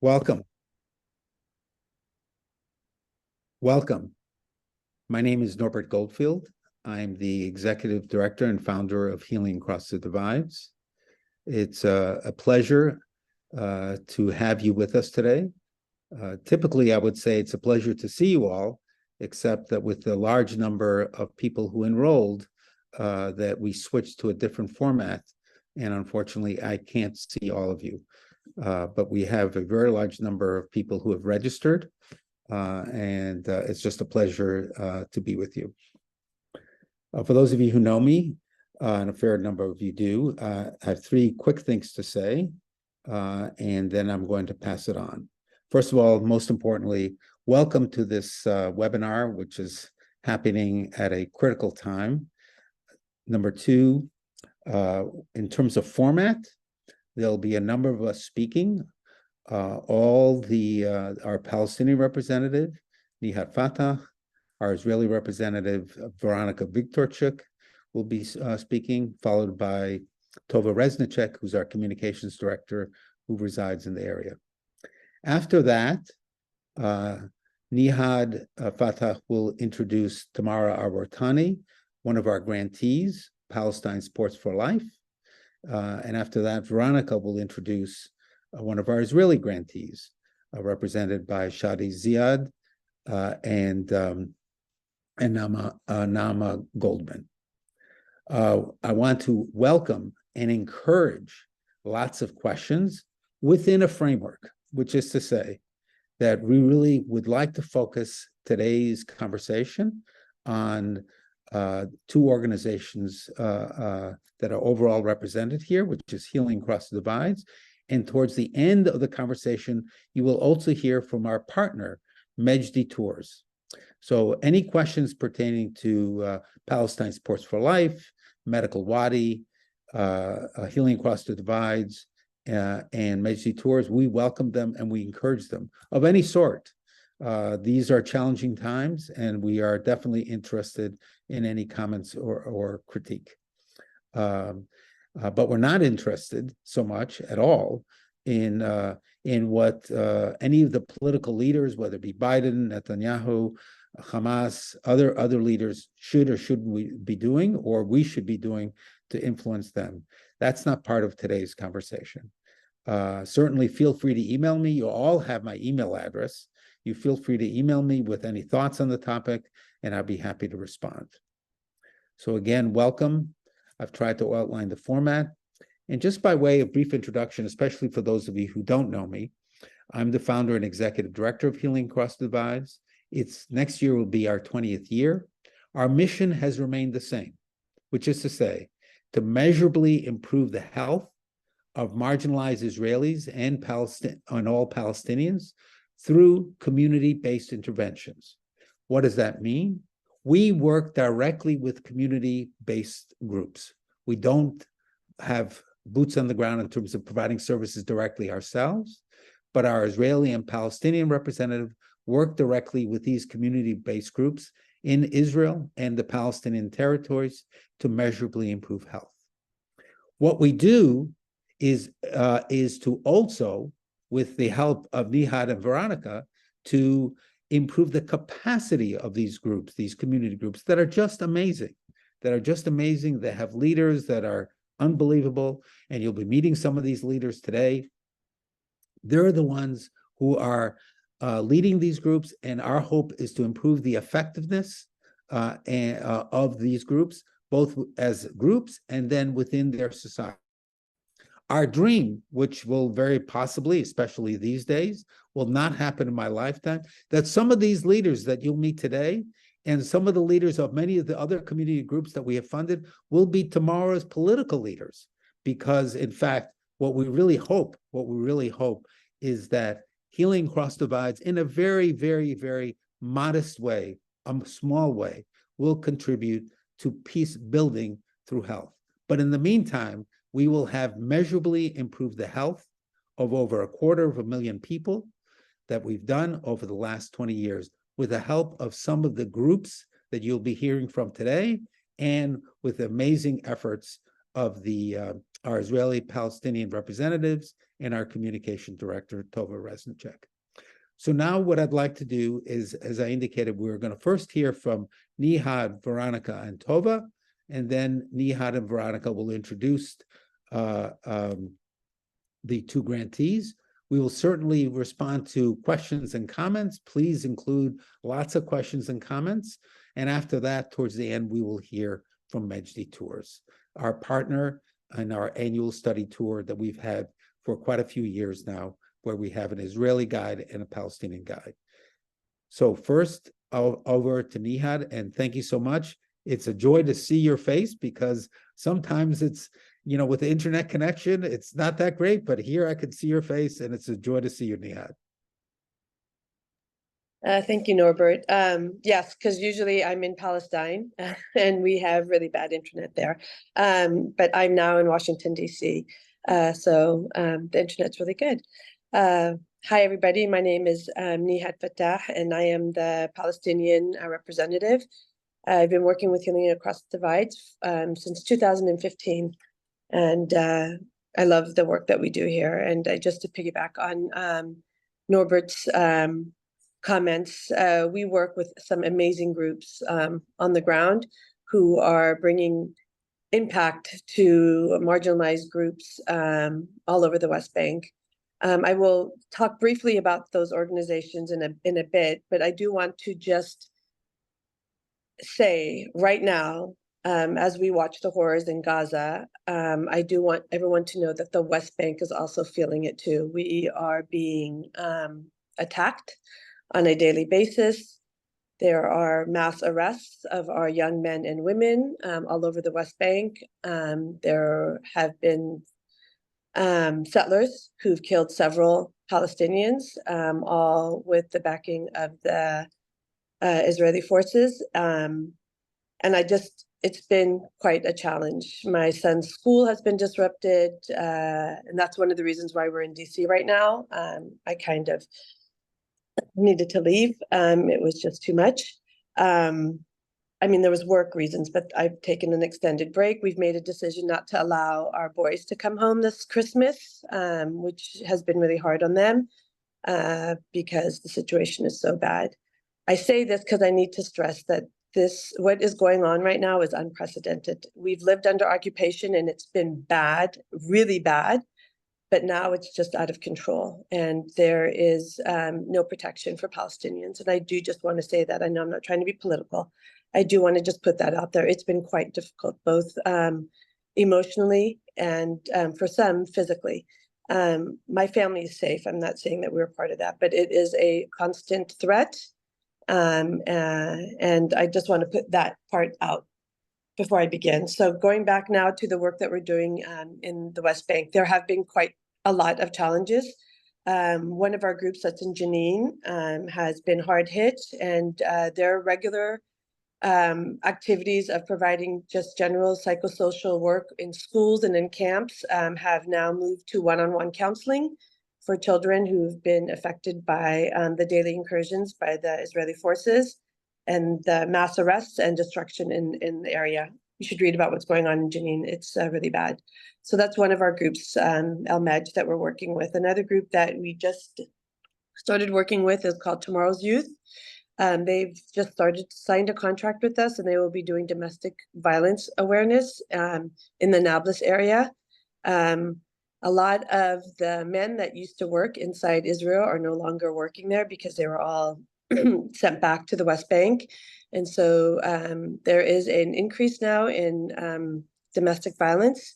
Welcome. Welcome. My name is Norbert Goldfield. I'm the executive director and founder of Healing Across the Divides. It's a pleasure to have you with us today. Typically, I would say it's a pleasure to see you all, except that with the large number of people who enrolled, that we switched to a different format. And unfortunately, I can't see all of you. But we have a very large number of people who have registered. And it's just a pleasure to be with you. For those of you who know me, and a fair number of you do, I have three quick things to say, and then I'm going to pass it on. First of all, most importantly, welcome to this webinar, which is happening at a critical time. Number two, in terms of format, there'll be a number of us speaking. Our Palestinian representative, Nihad Fatah, our Israeli representative, Veronica Viktorchuk, will be speaking, followed by Tova Reznicek, who's our communications director, who resides in the area. After that, Nihad Fatah will introduce Tamara Arbortani, one of our grantees, Palestine Sports for Life. And after that, Veronica will introduce one of our Israeli grantees, represented by Shadi Ziad and Nama Goldman. I want to welcome and encourage lots of questions within a framework, which is to say that we really would like to focus today's conversation on two organizations that are overall represented here, which is Healing Across the Divides. And towards the end of the conversation, you will also hear from our partner, Mejdi Tours. So any questions pertaining to Palestine Sports for Life, Medical Wadi, Healing Across the Divides, and Mejdi Tours, we welcome them and we encourage them of any sort. These are challenging times, and we are definitely interested in any comments or critique. But we're not interested so much at all in what any of the political leaders, whether it be Biden, Netanyahu, Hamas, other leaders should or shouldn't be doing, or we should be doing to influence them. That's not part of today's conversation. Certainly feel free to email me. You all have my email address. You feel free to email me with any thoughts on the topic, and I'll be happy to respond. So again, welcome. I've tried to outline the format. And just by way of brief introduction, especially for those of you who don't know me, I'm the founder and executive director of Healing Across the Divides. Next year will be our 20th year. Our mission has remained the same, which is to say, to measurably improve the health of marginalized Israelis and all Palestinians through community-based interventions. What does that mean? We work directly with community-based groups. We don't have boots on the ground in terms of providing services directly ourselves, but our Israeli and Palestinian representative work directly with these community-based groups in Israel and the Palestinian territories to measurably improve health. What we do is to also, with the help of Nihad and Veronica, to improve the capacity of these groups, these community groups that are just amazing, They have leaders that are unbelievable, and you'll be meeting some of these leaders today. They're the ones who are leading these groups, and our hope is to improve the effectiveness of these groups, both as groups and then within their society. Our dream, which will very possibly, especially these days, will not happen in my lifetime, that some of these leaders that you'll meet today and some of the leaders of many of the other community groups that we have funded will be tomorrow's political leaders. Because in fact, what we really hope is that Healing Across Divides in a very, very, very modest way, a small way, will contribute to peace building through health. But in the meantime, we will have measurably improved the health of over 250,000 people that we've done over the last 20 years with the help of some of the groups that you'll be hearing from today and with amazing efforts of our Israeli Palestinian representatives and our communication director, Tova Reznicek. So now what I'd like to do is, as I indicated, we're going to first hear from Nihad, Veronica, and Tova, and then Nihad and Veronica will introduce the two grantees. We will certainly respond to questions and comments. Please include lots of questions and comments. And after that, towards the end, we will hear from Mejdi Tours, our partner in our annual study tour that we've had for quite a few years now, where we have an Israeli guide and a Palestinian guide. So first, over to Nihad, and thank you so much. It's a joy to see your face, because sometimes it's, with the internet connection, it's not that great, but here I could see your face, and it's a joy to see you, Nihad. Thank you, Norbert. Yes, because usually I'm in Palestine and we have really bad internet there. But I'm now in Washington, D.C., so the internet's really good. Hi, everybody. My name is Nihad Fattah, and I am the Palestinian representative. I've been working with Healing Across the Divide since 2015, and I love the work that we do here. And just to piggyback on Norbert's comments, we work with some amazing groups on the ground who are bringing impact to marginalized groups all over the West Bank. I will talk briefly about those organizations in a bit, but I do want to just say right now, as we watch the horrors in Gaza, I do want everyone to know that the West Bank is also feeling it too. We are being attacked on a daily basis. There are mass arrests of our young men and women all over the West Bank. There have been settlers who've killed several Palestinians, all with the backing of the Israeli forces. And it's been quite a challenge. My son's school has been disrupted, and that's one of the reasons why we're in DC right now. I kind of needed to leave. It was just too much. There was work reasons, but I've taken an extended break. We've made a decision not to allow our boys to come home this Christmas, which has been really hard on them because the situation is so bad. I say this because I need to stress that what is going on right now is unprecedented. We've lived under occupation and it's been bad, really bad, but now it's just out of control and there is no protection for Palestinians. And I do just want to say that. I know I'm not trying to be political. I do want to just put that out there. It's been quite difficult, both emotionally and for some physically. My family is safe. I'm not saying that we're part of that, but it is a constant threat. And I just want to put that part out before I begin. So going back now to the work that we're doing in the West Bank, there have been quite a lot of challenges. One of our groups that's in Jenin has been hard hit, and their regular activities of providing just general psychosocial work in schools and in camps have now moved to one-on-one counseling for children who've been affected by the daily incursions by the Israeli forces and the mass arrests and destruction in the area. You should read about what's going on in Jenin. It's really bad. So that's one of our groups, El Mej, that we're working with. Another group that we just started working with is called Tomorrow's Youth. They've just signed a contract with us, and they will be doing domestic violence awareness in the Nablus area. A lot of the men that used to work inside Israel are no longer working there because they were all sent back to the West Bank. And so there is an increase now in domestic violence.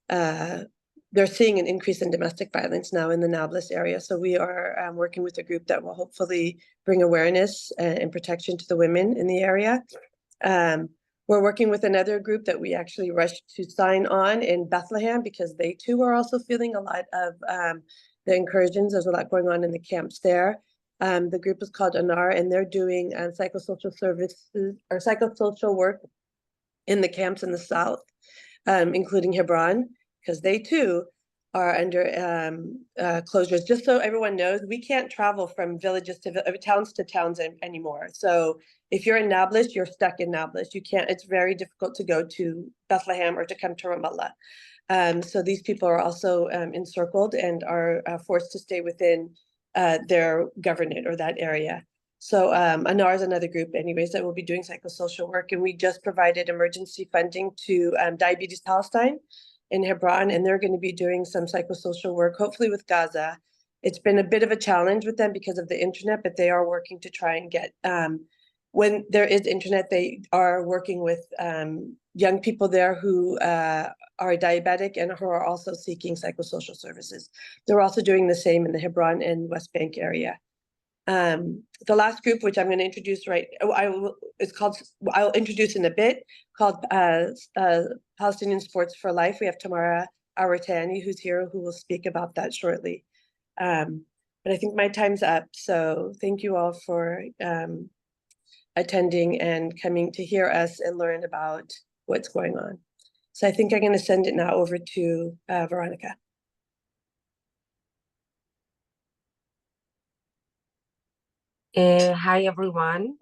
They're seeing an increase in domestic violence now in the Nablus area. So we are working with a group that will hopefully bring awareness and protection to the women in the area. We're working with another group that we actually rushed to sign on in Bethlehem because they too are also feeling a lot of the incursions. There's a lot going on in the camps there. The group is called Anar, and they're doing psychosocial services or psychosocial work in the camps in the south, including Hebron, because they too are under closures. Just so everyone knows, we can't travel from villages to towns anymore. So if you're in Nablus, you're stuck in Nablus. You can't. It's very difficult to go to Bethlehem or to come to Ramallah. So these people are also encircled and are forced to stay within their governorate or that area. So Anar is another group anyways that will be doing psychosocial work, and we just provided emergency funding to Diabetes Palestine in Hebron, and they're going to be doing some psychosocial work, hopefully with Gaza. It's been a bit of a challenge with them because of the internet, but they are working to try and get, when there is internet, they are working with young people there who are diabetic and who are also seeking psychosocial services. They're also doing the same in the Hebron and West Bank area. The last group, which I'm going to introduce I'll introduce in a bit, called Palestinian Sports for Life. We have Tamara Aratani, who's here, who will speak about that shortly. But I think my time's up. So thank you all for attending and coming to hear us and learn about what's going on. So I think I'm going to send it now over to Veronica. Hi, everyone.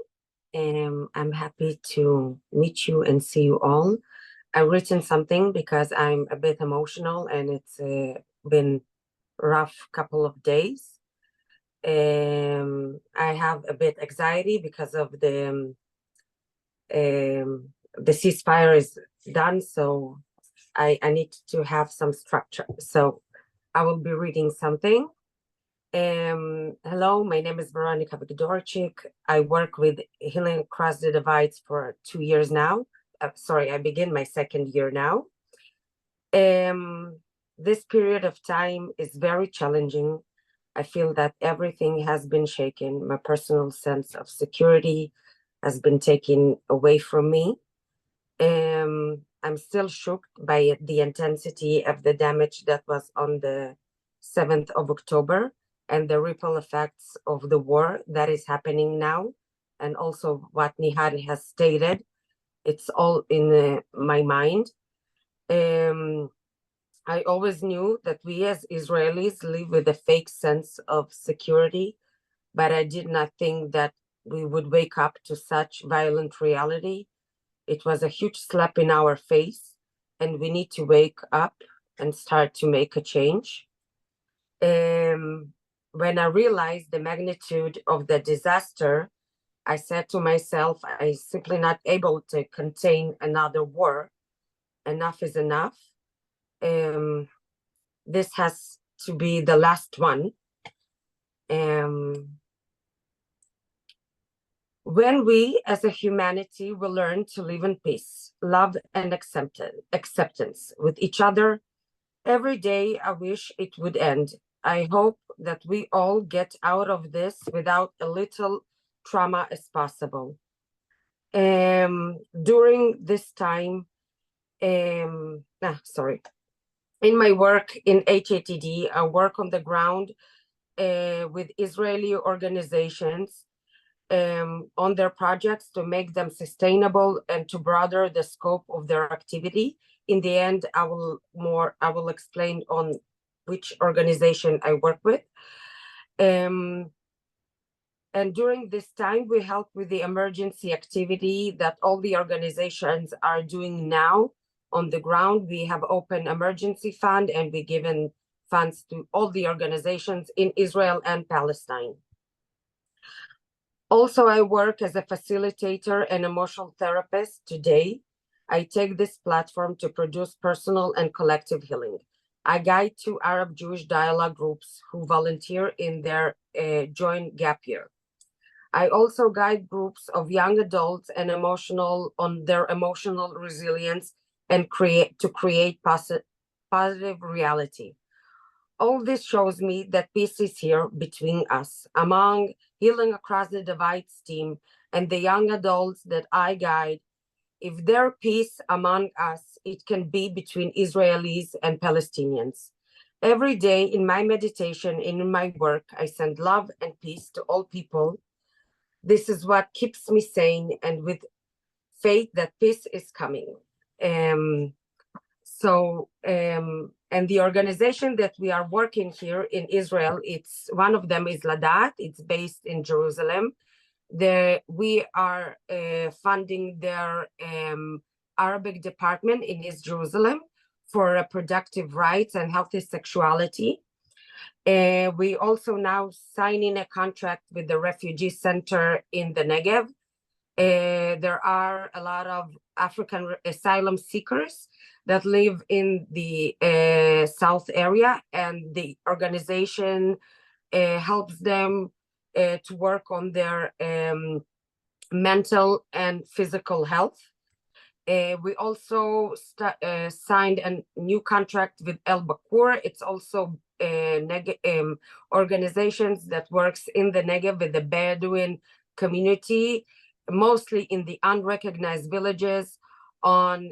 I'm happy to meet you and see you all. I've written something because I'm a bit emotional and it's been rough couple of days. I have a bit anxiety because of the ceasefire is done, so I need to have some structure. So I will be reading something. Hello, my name is Veronica Vigdorchik. I work with Healing Across the Divides for 2 years now. Sorry, I begin my 2nd year now. This period of time is very challenging. I feel that everything has been shaken. My personal sense of security has been taken away from me. I'm still shocked by the intensity of the damage that was on the 7th of October and the ripple effects of the war that is happening now. And also what Nihad has stated, it's all in my mind. I always knew that we as Israelis live with a fake sense of security, but I did not think that we would wake up to such violent reality. It was a huge slap in our face, and we need to wake up and start to make a change. When I realized the magnitude of the disaster, I said to myself, I'm simply not able to contain another war. Enough is enough. This has to be the last one. When we as a humanity will learn to live in peace, love and acceptance with each other, every day I wish it would end. I hope that we all get out of this without a little trauma as possible. During this time, in my work in HATD, I work on the ground with Israeli organizations on their projects to make them sustainable and to broaden the scope of their activity. In the end, I will explain on which organization I work with. And during this time, we help with the emergency activity that all the organizations are doing now on the ground. We have open emergency fund and we given funds to all the organizations in Israel and Palestine. Also, I work as a facilitator and emotional therapist today. I take this platform to produce personal and collective healing. I guide 2 Arab-Jewish dialogue groups who volunteer in their joint gap year. I also guide groups of young adults and on their emotional resilience and create positive reality. All this shows me that peace is here between us, among Healing Across the Divides team and the young adults that I guide. If there's peace among us, it can be between Israelis and Palestinians. Every day in my meditation and in my work, I send love and peace to all people. This is what keeps me sane and with faith that peace is coming. And the organization that we are working here in Israel, one of them is Ladat. It's based in Jerusalem. We are funding their Arabic department in East Jerusalem for reproductive rights and healthy sexuality. We also now signing a contract with the refugee center in the Negev. There are a lot of African asylum seekers that live in the South area, and the organization helps them to work on their mental and physical health. We also signed a new contract with El Bakur. It's also organizations that works in the Negev with the Bedouin community, mostly in the unrecognized villages on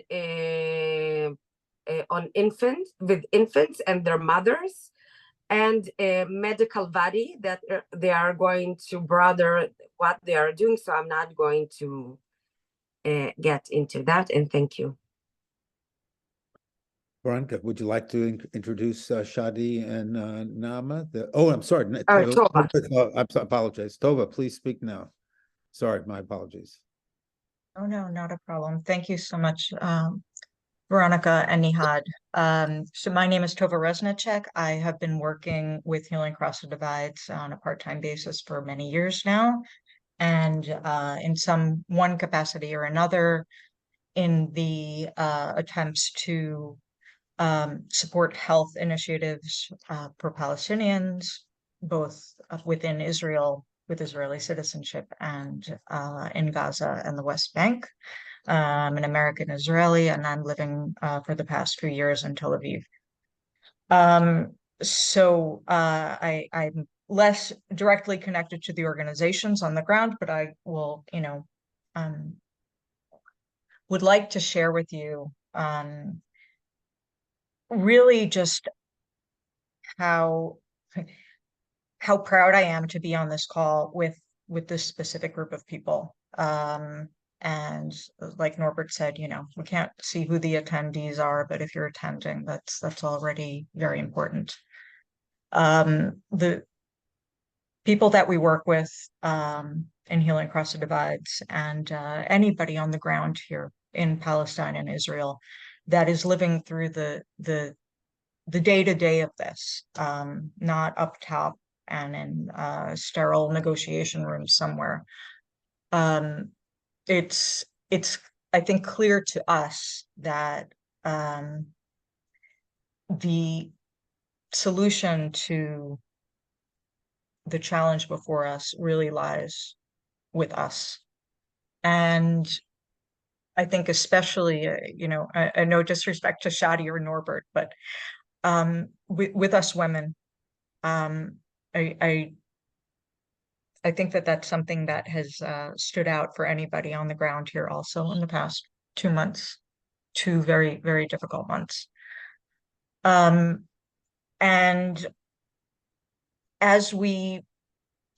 infants and their mothers, and medical vadi that they are going to brother what they are doing. So I'm not going to get into that, and thank you. Veronica, would you like to introduce Shadi and Nama? I'm sorry. Tova. I apologize. Tova, please speak now. Sorry, my apologies. Oh, no, not a problem. Thank you so much, Veronica and Nihad. So my name is Tova Resnicek. I have been working with Healing Across the Divides on a part-time basis for many years now. And in one capacity or another, in the attempts to support health initiatives for Palestinians, both within Israel, with Israeli citizenship, and in Gaza and the West Bank. I'm an American Israeli, and I'm living for the past few years in Tel Aviv. So I'm less directly connected to the organizations on the ground, but I will, would like to share with you really just how proud I am to be on this call with this specific group of people. And like Norbert said, we can't see who the attendees are, but if you're attending, that's already very important. The people that we work with in Healing Across the Divides, and anybody on the ground here in Palestine and Israel that is living through the day-to-day of this, not up top and in sterile negotiation rooms somewhere. It's I think clear to us that the solution to the challenge before us really lies with us. And I think especially, no disrespect to Shadi or Norbert, but with us women, I think that that's something that has stood out for anybody on the ground here also in the past 2 months, 2 very, very difficult months. And as we,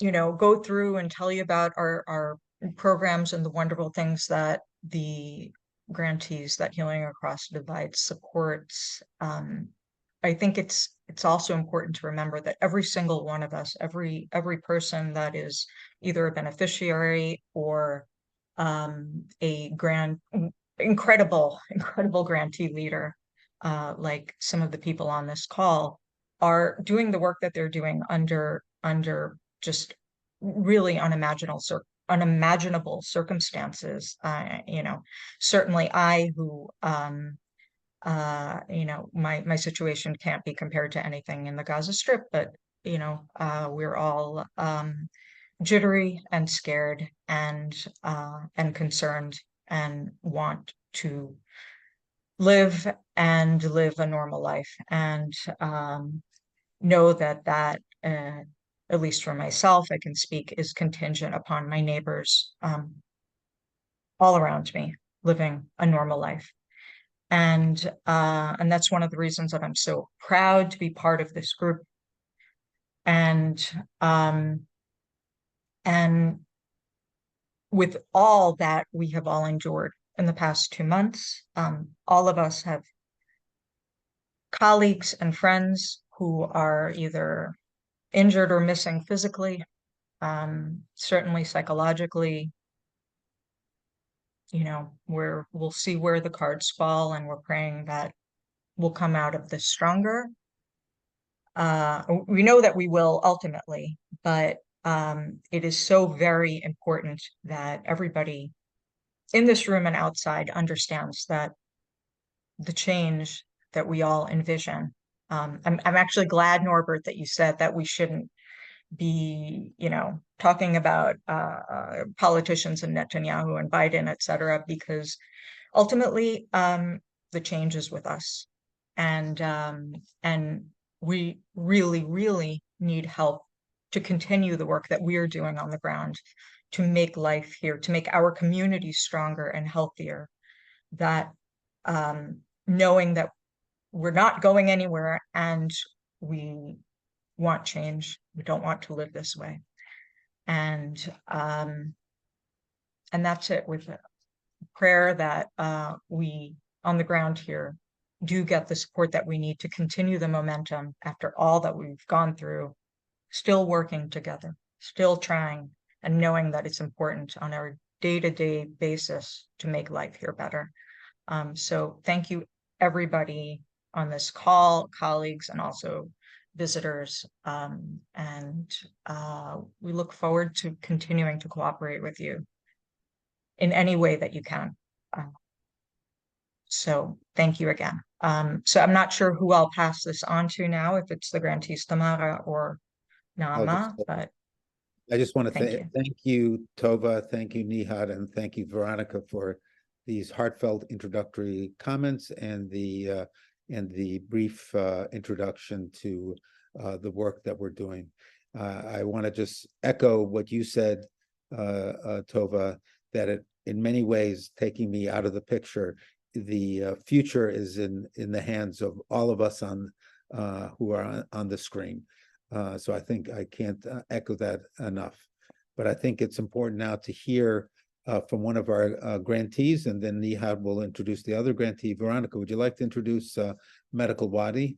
go through and tell you about our programs and the wonderful things that the grantees that Healing Across the Divide supports, I think it's also important to remember that every single one of us, every person that is either a beneficiary or a incredible grantee leader, like some of the people on this call, are doing the work that they're doing under just really unimaginable circumstances. Certainly I, who my situation can't be compared to anything in the Gaza Strip, but we're all jittery and scared and concerned and want to live a normal life, and know that at least for myself, I can speak, is contingent upon my neighbors all around me living a normal life. And that's one of the reasons that I'm so proud to be part of this group. And with all that we have all endured in the past 2 months, all of us have colleagues and friends who are either injured or missing physically, certainly psychologically. We'll see where the cards fall, and we're praying that will come out of this stronger. We know that we will ultimately, but it is so very important that everybody in this room and outside understands that the change that we all envision. I'm actually glad, Norbert, that you said that we shouldn't be, talking about politicians and Netanyahu and Biden, et cetera, because ultimately the change is with us. And we really, really need help to continue the work that we are doing on the ground to make life here, to make our communities stronger and healthier. That knowing that we're not going anywhere and we want change, we don't want to live this way. And that's it, with prayer that we on the ground here do get the support that we need to continue the momentum after all that we've gone through, still working together, still trying, and knowing that it's important on our day-to-day basis to make life here better. So thank you, everybody on this call, colleagues, and also visitors. And we look forward to continuing to cooperate with you in any way that you can. So thank you again. So I'm not sure who I'll pass this on to now, if it's the grantees Tamara or Naama, but I just want to thank thank you, Tova, thank you, Nihad, and thank you, Veronica, for these heartfelt introductory comments and the brief introduction to the work that we're doing. I want to just echo what you said, Tova, that it, in many ways, taking me out of the picture, the future is in the hands of all of us on who are on the screen. So I think I can't echo that enough. But I think it's important now to hear from one of our grantees, and then Nihad will introduce the other grantee. Veronica, would you like to introduce Medical Wadi?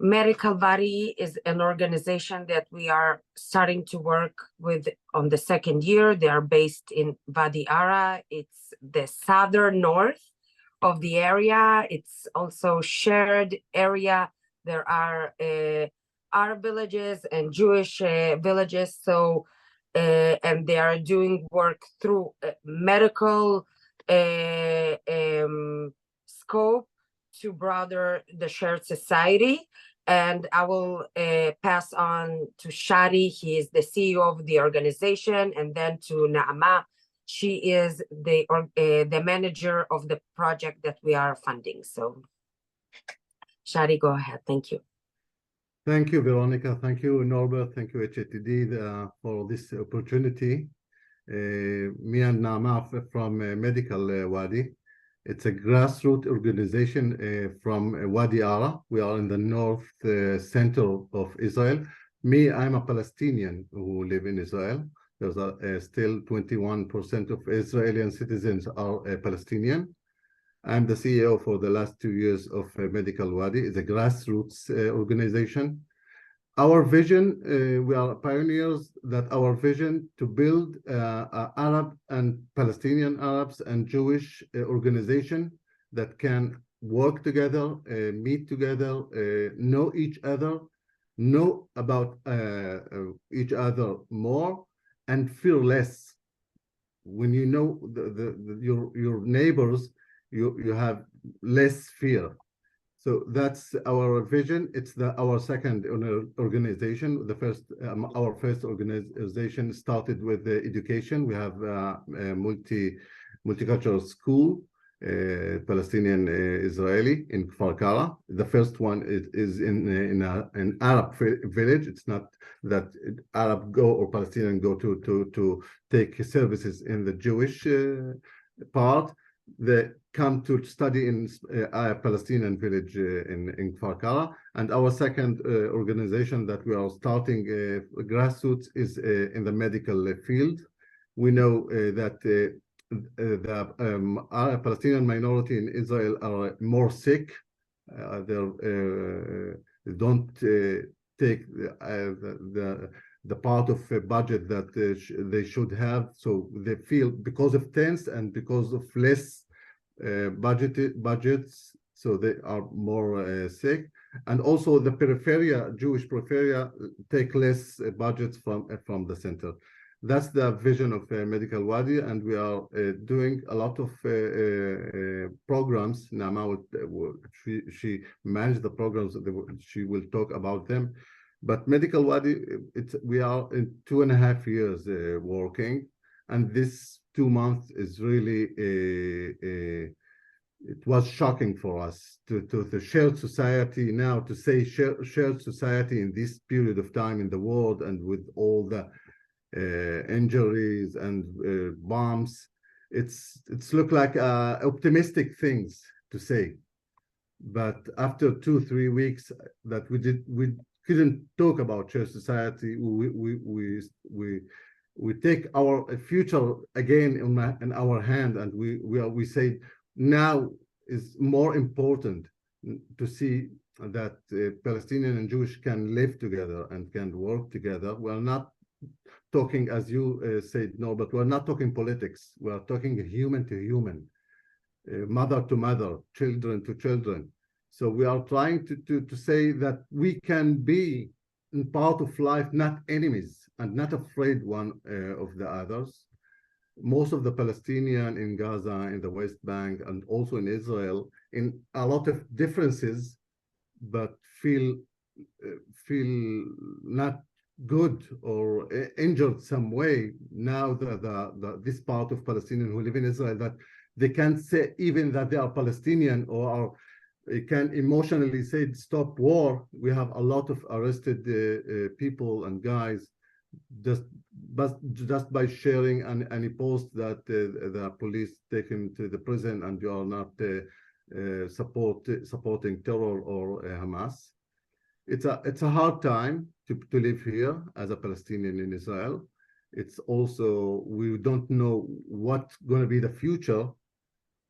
Medical Wadi is an organization that we are starting to work with on the second year. They are based in Wadi Ara. It's the southern north of the area. It's also shared area. There are Arab villages and Jewish villages. So, and they are doing work through medical scope to broaden the shared society. And I will pass on to Shadi. He is the CEO of the organization, and then to Naama. She is the manager of the project that we are funding. So, Shadi, go ahead. Thank you. Thank you, Veronica. Thank you, Norbert. Thank you, HATD, for this opportunity. Me and Naama from Medical Wadi. It's a grassroots organization from Wadi Ara. We are in the north center of Israel. Me, I'm a Palestinian who live in Israel. There's still 21% of Israeli citizens are Palestinian. I'm the CEO for the last 2 years of Medical Wadi. It's a grassroots organization. Our vision, we are pioneers, that our vision to build Arab and Palestinian Arabs and Jewish organization that can work together, meet together, know each other, know about each other more, and fear less. When you know your neighbors, you have less fear. So that's our vision. It's our second organization. The first, our first organization started with the education. We have a multicultural school, Palestinian Israeli in Kfar Kara. The first one is in an Arab village. It's not that Arab go or Palestinian go to take services in the Jewish part. They come to study in a Palestinian village in Kfar Kara. And our second organization that we are starting grassroots is in the medical field. We know that the Palestinian minority in Israel are more sick. They don't take the part of a budget that they should have. So they feel because of tents and because of less budgets, so they are more sick. And also the peripheria, Jewish peripheria, take less budgets from the center. That's the vision of Medical Wadi, and we are doing a lot of programs. Naama, she managed the programs. She will talk about them. But Medical Wadi, we are in 2.5 years working, and this 2 months is really it was shocking for us to the shared society now, to say shared society in this period of time in the world, and with all the injuries and bombs. It's look like optimistic things to say, but after 2-3 weeks that we couldn't talk about shared society, we take our future again in our hand, and we say now is more important to see that Palestinian and Jewish can live together and can work together. We're not talking, as you said, no, but we're not talking politics. We're talking human to human, mother to mother, children to children. So we are trying to say that we can be in part of life, not enemies, and not afraid one of the others. Most of the Palestinian in Gaza, in the West Bank, and also in Israel, in a lot of differences, but feel not good or injured some way now this part of Palestinians who live in Israel, that they can't say even that they are Palestinian, or can emotionally say stop war. We have a lot of arrested people and guys just by sharing any post that the police take him to the prison, and you are not supporting terror or Hamas. It's a hard time to live here as a Palestinian in Israel. It's also, we don't know what's going to be the future,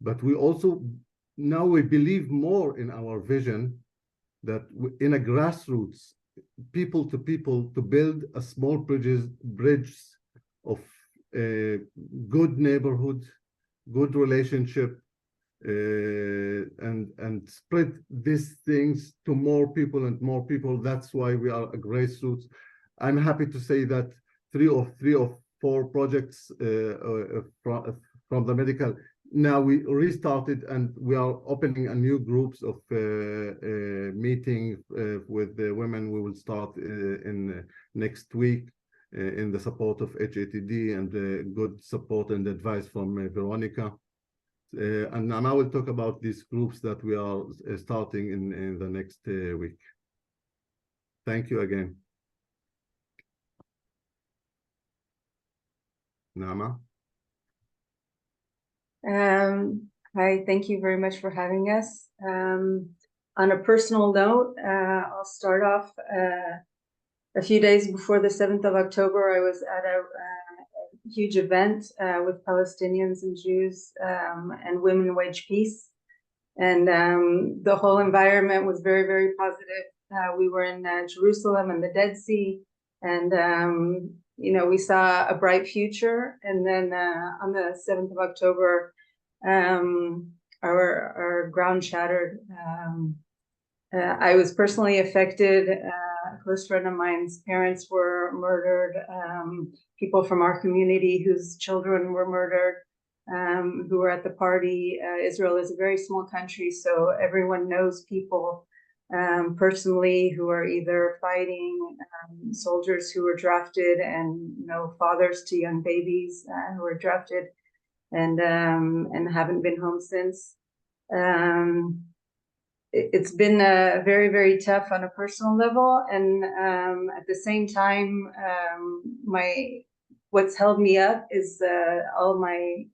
but we also now we believe more in our vision that in a grassroots, people to people, to build a small bridges of a good neighborhood, good relationship, and spread these things to more people and more people. That's why we are a grassroots. I'm happy to say that three or four projects from the medical, now we restarted, and we are opening a new groups of meeting with the women. We will start in next week in the support of HATD and good support and advice from Veronica. And I will talk about these groups that we are starting in the next week. Thank you again. Naama? Hi, thank you very much for having us. On a personal note, I'll start off a few days before the 7th of October. I was at a huge event with Palestinians and Jews and Women Wage Peace, and the whole environment was very, very positive. We were in Jerusalem and the Dead Sea, and you know, we saw a bright future. And then on the 7th of October, our ground shattered. I was personally affected. A close friend of mine's parents were murdered. People from our community whose children were murdered, who were at the party. Israel is a very small country, so everyone knows people personally who are either fighting, soldiers who were drafted, and you know, fathers to young babies who were drafted and haven't been home since. It's been very, very tough on a personal level, and at the same time, what's held me up is all my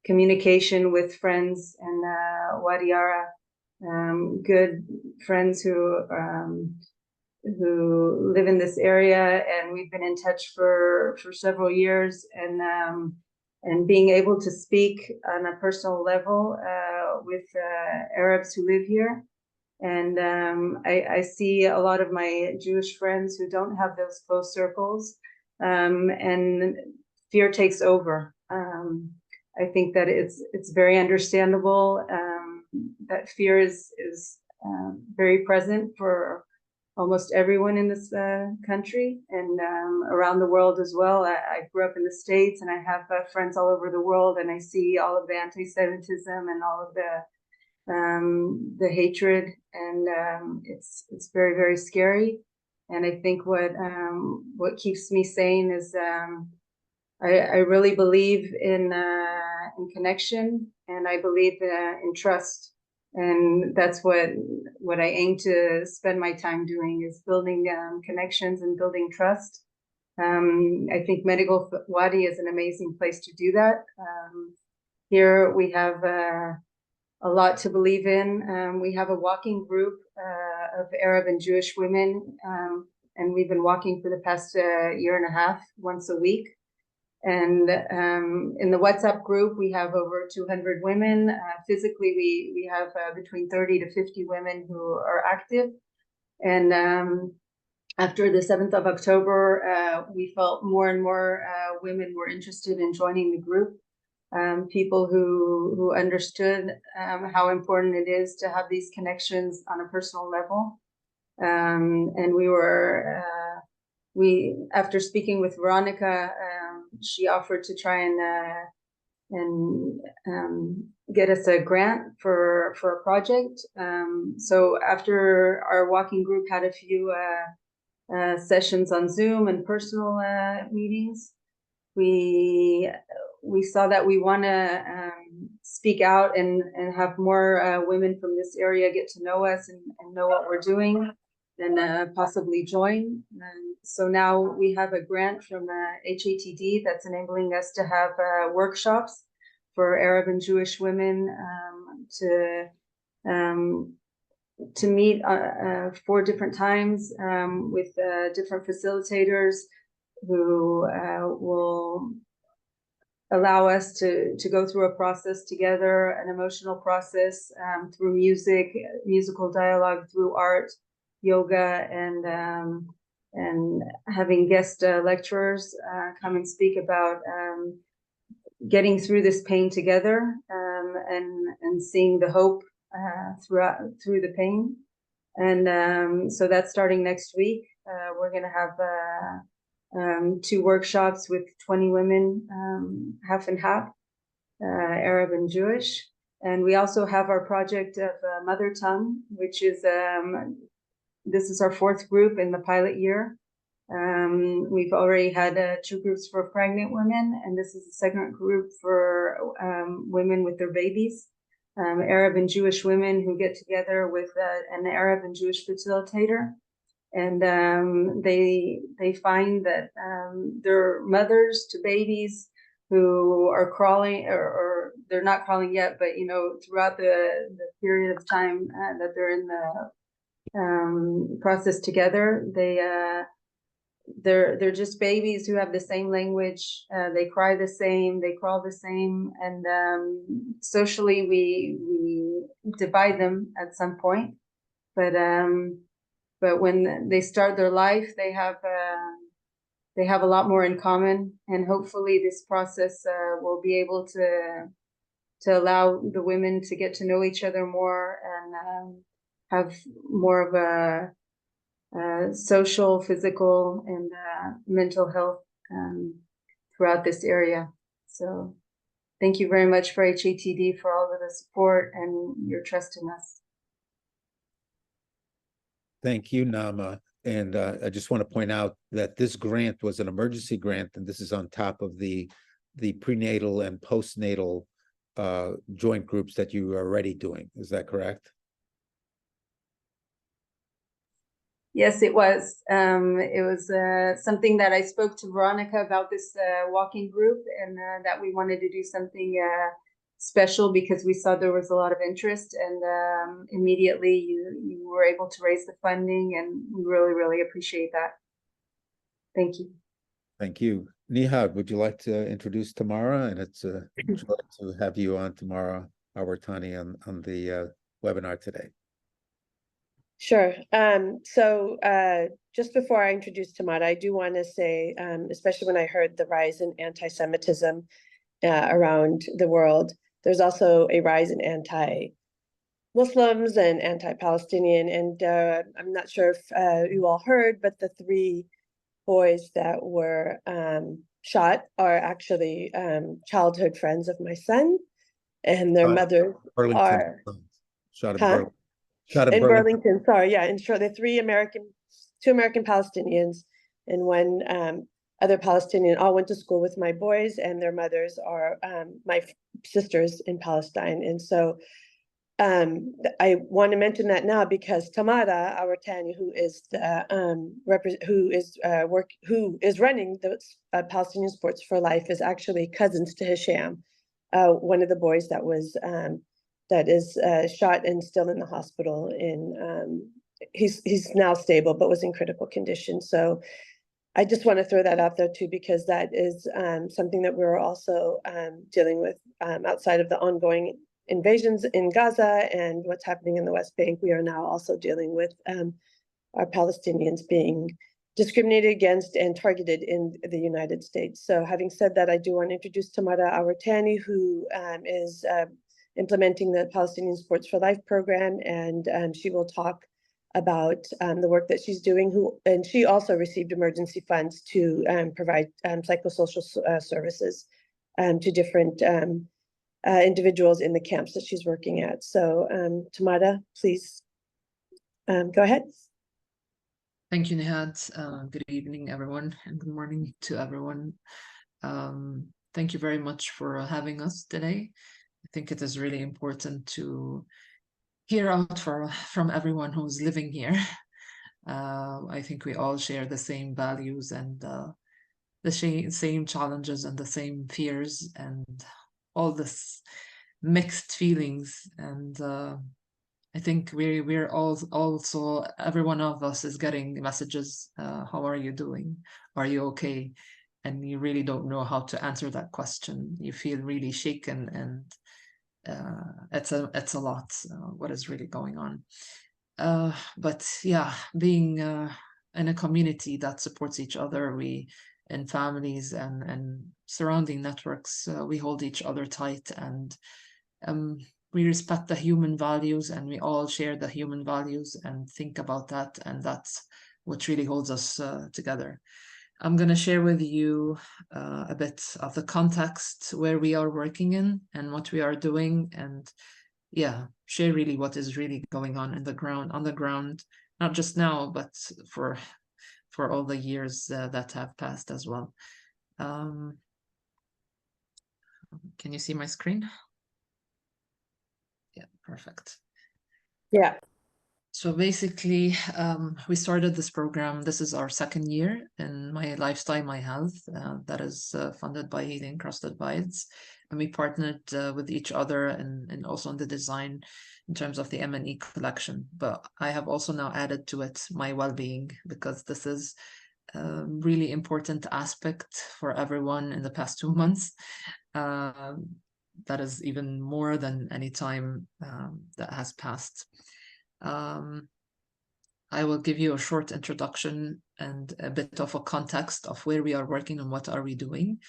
communication with friends in Wadi Ara, good friends who live in this area, and we've been in touch for several years, and being able to speak on a personal level with Arabs who live here And I see a lot of my Jewish friends who don't have those close circles, and fear takes over. I think that it's very understandable that fear is very present for almost everyone in this country and around the world as well. I grew up in the States, and I have friends all over the world, and I see all of the anti-Semitism and all of the hatred, and it's very, very scary. And I think what keeps me sane is I really believe in connection, and I believe in trust. And that's what I aim to spend my time doing, is building connections and building trust. I think Medical Wadi is an amazing place to do that. Here we have a lot to believe in. We have a walking group of Arab and Jewish women, and we've been walking for the past year and a half, once a week. And in the WhatsApp group, we have over 200 women. Physically, we have between 30 to 50 women who are active. And after the 7th of October, we felt more and more women were interested in joining the group. People who understood how important it is to have these connections on a personal level. And after speaking with Veronica, she offered to try and get us a grant for a project. So after our walking group had a few sessions on Zoom and personal meetings, we saw that we want to speak out and have more women from this area get to know us and know what we're doing, and possibly join. So now we have a grant from HATD that's enabling us to have workshops for Arab and Jewish women to meet 4 different times with different facilitators who will allow us to go through a process together, an emotional process through music, musical dialogue, through art, yoga, and having guest lecturers come and speak about getting through this pain together, and seeing the hope through the pain. And so that's starting next week. We're going to have 2 workshops with 20 women, half and half, Arab and Jewish. And we also have our project of Mother Tongue, which is this is our 4th group in the pilot year. We've already had 2 groups for pregnant women, and this is the 2nd group for women with their babies. Arab and Jewish women who get together with an Arab and Jewish facilitator, and they find that they're mothers to babies who are crawling, or they're not crawling yet, but throughout the period of time that they're in the process together, they're just babies who have the same language. They cry the same, they crawl the same, and socially we divide them at some point. But when they start their life, they have a lot more in common, and hopefully this process will be able to allow the women to get to know each other more and have more of a social, physical, and mental health throughout this area. So thank you very much for HATD for all of the support and your trust in us. Thank you, Nama. And I just want to point out that this grant was an emergency grant, and this is on top of the prenatal and postnatal joint groups that you are already doing. Is that correct? Yes, it was. It was something that I spoke to Veronica about, this walking group, and that we wanted to do something special because we saw there was a lot of interest, and immediately you were able to raise the funding, and we really, really appreciate that. Thank you. Thank you. Nihad, would you like to introduce Tamara? And it's a joy to have you on, Tamara Awartani, on the webinar today. Sure. Just before I introduce Tamara, I do want to say, especially when I heard the rise in anti-Semitism around the world, there's also a rise in anti-Muslims and anti-Palestinian. And I'm not sure if you all heard, but the 3 boys that were shot are actually childhood friends of my son, and their mothers Burlington. are Shot at Huh? Burlington. Shot at in Burlington. Burlington. Sorry, yeah, and sure, the 2 American Palestinians, and 1 other Palestinian, all went to school with my boys, and their mothers are my sisters in Palestine. And so I want to mention that now because Tamara Awatani, who is the who is running the Palestinian Sports for Life, is actually cousins to Hisham, one of the boys that was that is shot and still in the hospital. He's now stable, but was in critical condition. So I just want to throw that out there too, because that is something that we're also dealing with outside of the ongoing invasions in Gaza and what's happening in the West Bank. We are now also dealing with our Palestinians being discriminated against and targeted in the United States. So having said that, I do want to introduce Tamara Awatani, who is implementing the Palestinian Sports for Life program, and she will talk about the work that she's doing. And she also received emergency funds to provide psychosocial services to different individuals in the camps that she's working at. So Tamara, please go ahead. Thank you, Nihad. Good evening, everyone, and good morning to everyone. Thank you very much for having us today. I think it is really important to hear out from everyone who's living here. I think we all share the same values and the same challenges and the same fears and all this mixed feelings. And I think we're all also, every one of us is getting messages, how are you doing? Are you okay? And you really don't know how to answer that question. You feel really shaken, and it's a lot what is really going on. But yeah, being in a community that supports each other, we in families and surrounding networks, we hold each other tight, and we respect the human values, and we all share the human values and think about that, and that's what really holds us together. I'm going to share with you a bit of the context where we are working in and what we are doing, and yeah, share really what is really going on on the ground, not just now, but for all the years that have passed as well. Can you see my screen? Yeah, perfect. Yeah. So basically, we started this program. This is our 2nd year in My Lifestyle, My Health, that is funded by Healing Across the Divides. And we partnered with each other and also in the design in terms of the M&E collection. But I have also now added to it my well-being, because this is a really important aspect for everyone in the past 2 months. That is even more than any time that has passed. I will give you a short introduction and a bit of a context of where we are working and what are we doing.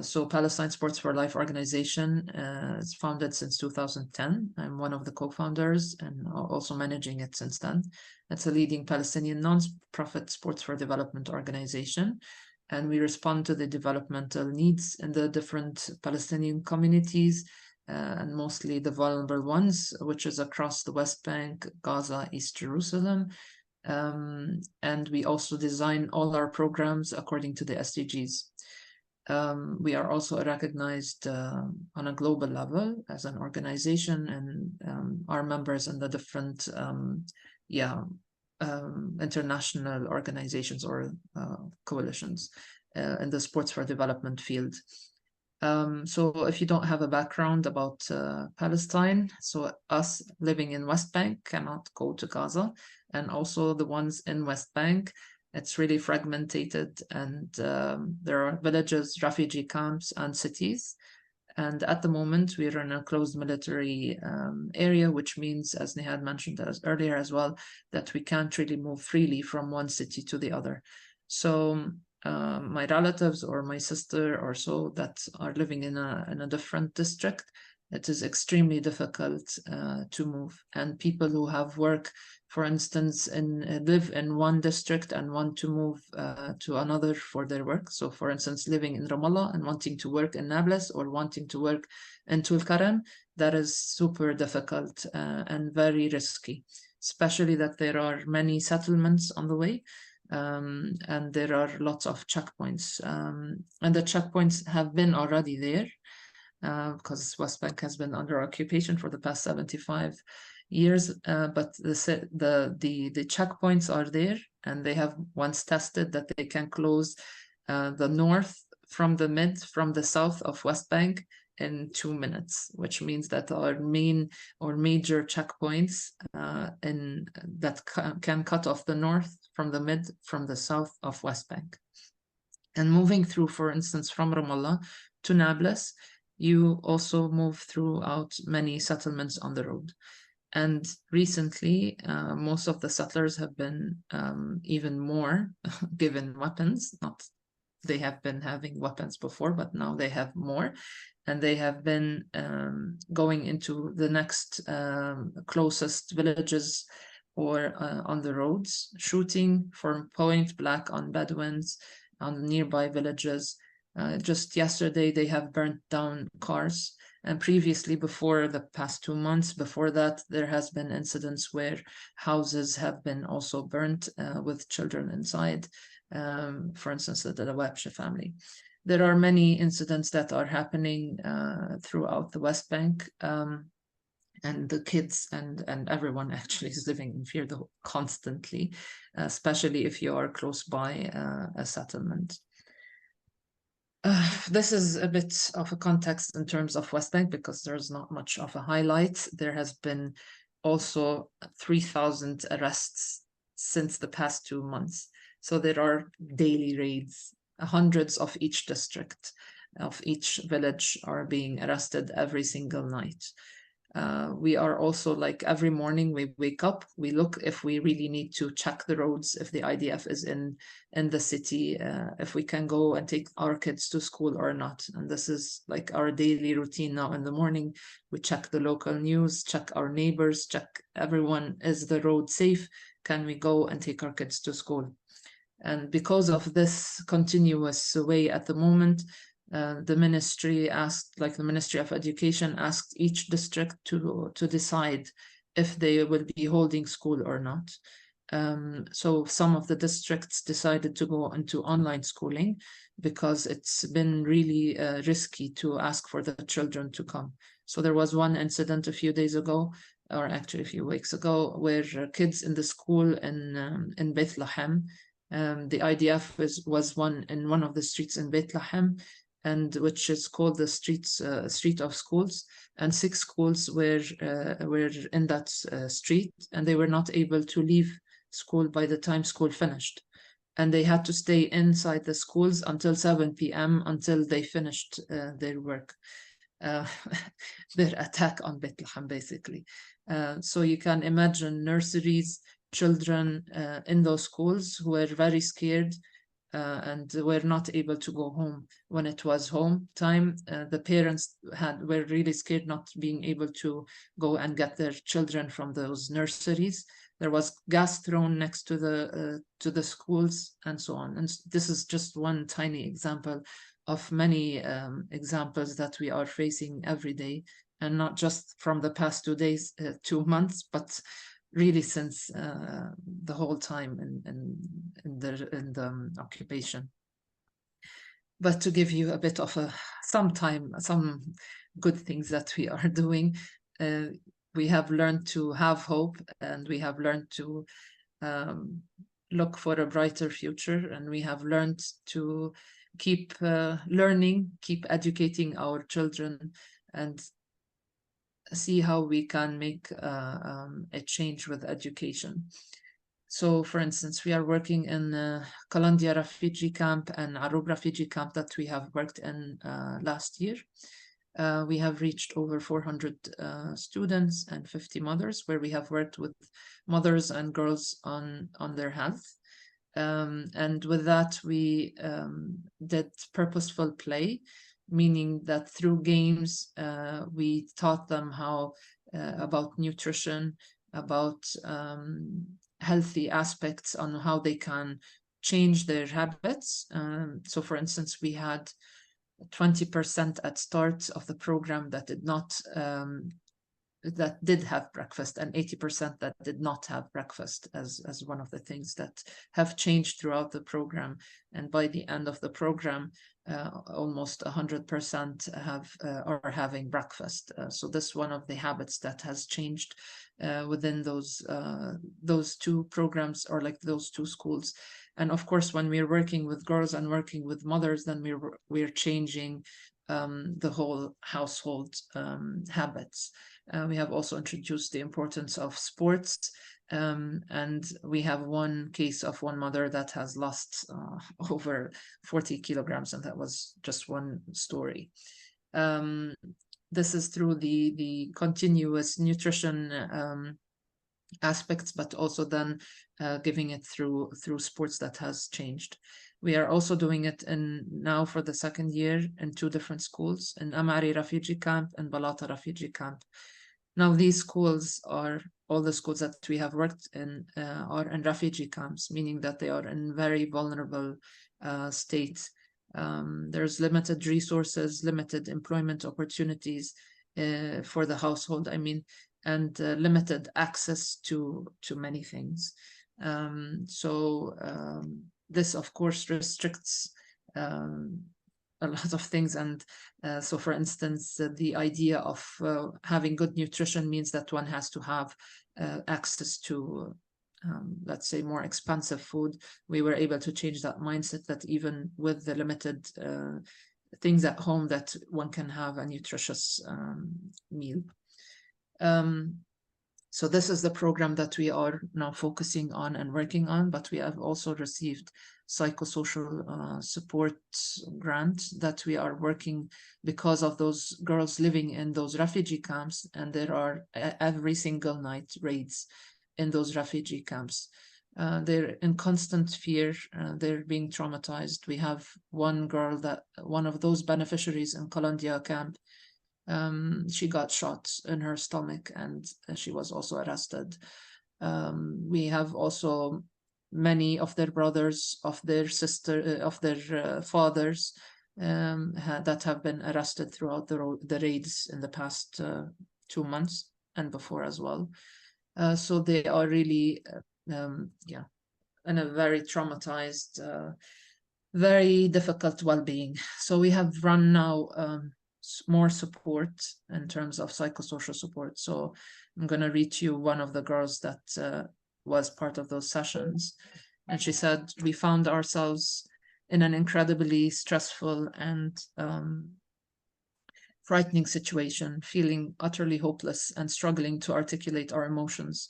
So Palestine Sports for Life organization is founded since 2010. I'm one of the co-founders and also managing it since then. It's a leading Palestinian non-profit sports for development organization, and we respond to the developmental needs in the different Palestinian communities, and mostly the vulnerable ones, which is across the West Bank, Gaza, East Jerusalem. And we also design all our programs according to the SDGs. We are also recognized on a global level as an organization, and our members in the different international organizations or coalitions in the sports for development field. So if you don't have a background about Palestine, so us living in West Bank cannot go to Gaza, and also the ones in West Bank, it's really fragmented, and there are villages, refugee camps, and cities. And at the moment, we are in a closed military area, which means, as Nihad mentioned earlier as well, that we can't really move freely from one city to the other. So my relatives or my sister or so that are living in a different district, it is extremely difficult to move. And people who have work, for instance, live in one district and want to move to another for their work. So for instance, living in Ramallah and wanting to work in Nablus or wanting to work in Tulkarem, that is super difficult and very risky, especially that there are many settlements on the way. And there are lots of checkpoints, and the checkpoints have been already there because West Bank has been under occupation for the past 75 years. But the checkpoints are there, and they have once tested that they can close the north from the south of West Bank in 2 minutes, which means that our main or major checkpoints that can cut off the north from the south of West Bank. And moving through, for instance, from Ramallah to Nablus, you also move throughout many settlements on the road. And recently, most of the settlers have been even more given weapons. They have been having weapons before, but now they have more. And they have been going into the next closest villages or on the roads, shooting from point blank on Bedouins, on nearby villages. Just yesterday, they have burnt down cars. And previously, before the past 2 months, before that, there has been incidents where houses have been also burnt with children inside. For instance, the Dawabshe family. There are many incidents that are happening throughout the West Bank, and the kids and everyone actually is living in fear constantly, especially if you are close by a settlement. This is a bit of a context in terms of West Bank because there's not much of a highlight. There has been also 3,000 arrests since the past 2 months. So there are daily raids, hundreds of each district, of each village are being arrested every single night. We are also, like, every morning we wake up, we look if we really need to check the roads, if the IDF is in the city, if we can go and take our kids to school or not. And this is like our daily routine now. In the morning, we check the local news, check our neighbors, check everyone. Is the road safe? Can we go and take our kids to school? And because of this continuous way at the moment, the ministry asked, like the Ministry of Education asked each district to decide if they will be holding school or not. So some of the districts decided to go into online schooling because it's been really risky to ask for the children to come. So there was one incident a few days ago, or actually a few weeks ago, where kids in the school in Bethlehem, the IDF was in one of the streets in Bethlehem, and which is called the Street of Schools, and 6 schools were in that street, and they were not able to leave school by the time school finished, and they had to stay inside the schools until 7 p.m. until they finished their work, their attack on Bethlehem, basically. So you can imagine nurseries, children in those schools who were very scared and were not able to go home when it was home time. The parents were really scared, not being able to go and get their children from those nurseries. There was gas thrown next to the schools and so on. And this is just one tiny example of many examples that we are facing every day, and not just from the past 2 months, but really since the whole time in the occupation. But to give you a bit of some good things that we are doing, we have learned to have hope, and we have learned to look for a brighter future, and we have learned to keep learning, keep educating our children, and see how we can make a change with education. So, for instance, we are working in Kalandia refugee camp and Arub refugee camp that we have worked in last year. We have reached over 400 students and 50 mothers, where we have worked with mothers and girls on their health. And with that, we did purposeful play, meaning that through games, we taught them how about nutrition, about healthy aspects on how they can change their habits. So for instance, we had 20% at start of the program that did not that did have breakfast, and 80% that did not have breakfast, as one of the things that have changed throughout the program. And by the end of the program, almost 100% have are having breakfast. So this is one of the habits that has changed within those two programs, or like those two schools. And of course, when we're working with girls and working with mothers, then we're changing the whole household habits. We have also introduced the importance of sports, and we have one case of one mother that has lost over 40 kilograms, and that was just one story. This is through the continuous nutrition aspects, but also then giving it through sports that has changed. We are also doing it now for the second year in two different schools, in Amari Refugee Camp and Balata Refugee Camp. Now these schools are, all the schools that we have worked in are in refugee camps, meaning that they are in very vulnerable states. There's limited resources, limited employment opportunities for the household, I mean, and limited access to many things. This, of course, restricts a lot of things. And so, for instance, the idea of having good nutrition means that one has to have access to, let's say, more expensive food. We were able to change that mindset, that even with the limited things at home, that one can have a nutritious meal. So this is the program that we are now focusing on and working on, but we have also received psychosocial support grant that we are working because of those girls living in those refugee camps, and there are every single night raids in those refugee camps. They're in constant fear, they're being traumatized. We have one girl, that one of those beneficiaries in Kalandia camp, she got shot in her stomach, and she was also arrested. We have also many of their brothers, of their fathers that have been arrested throughout the raids in the past 2 months and before as well. So they are really, in a very traumatized, very difficult well-being. So we have run now more support in terms of psychosocial support. So I'm going to read you one of the girls that was part of those sessions. And she said, we found ourselves in an incredibly stressful and frightening situation, feeling utterly hopeless and struggling to articulate our emotions.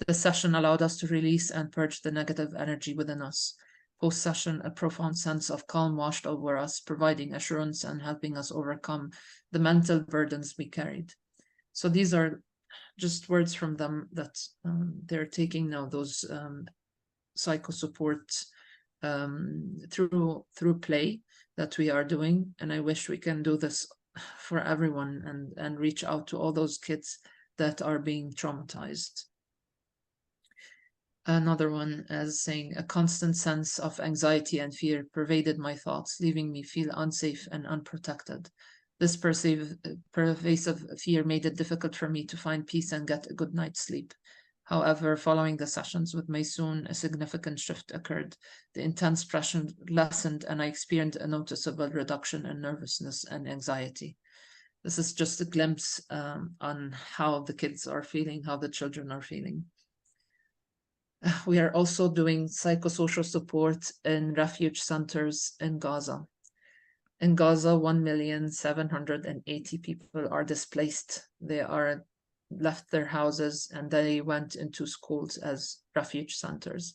The session allowed us to release and purge the negative energy within us. Post-session, a profound sense of calm washed over us, providing assurance and helping us overcome the mental burdens we carried. So these are just words from them, that they're taking now those psycho support through play that we are doing. And I wish we can do this for everyone and reach out to all those kids that are being traumatized. Another one is saying, a constant sense of anxiety and fear pervaded my thoughts, leaving me feel unsafe and unprotected. This pervasive fear made it difficult for me to find peace and get a good night's sleep. However, following the sessions with Maysoon, a significant shift occurred. The intense pressure lessened, and I experienced a noticeable reduction in nervousness and anxiety. This is just a glimpse on how the kids are feeling, how the children are feeling. We are also doing psychosocial support in refuge centers in Gaza. In Gaza, 1,780,000 people are displaced. They are left their houses and they went into schools as refuge centers.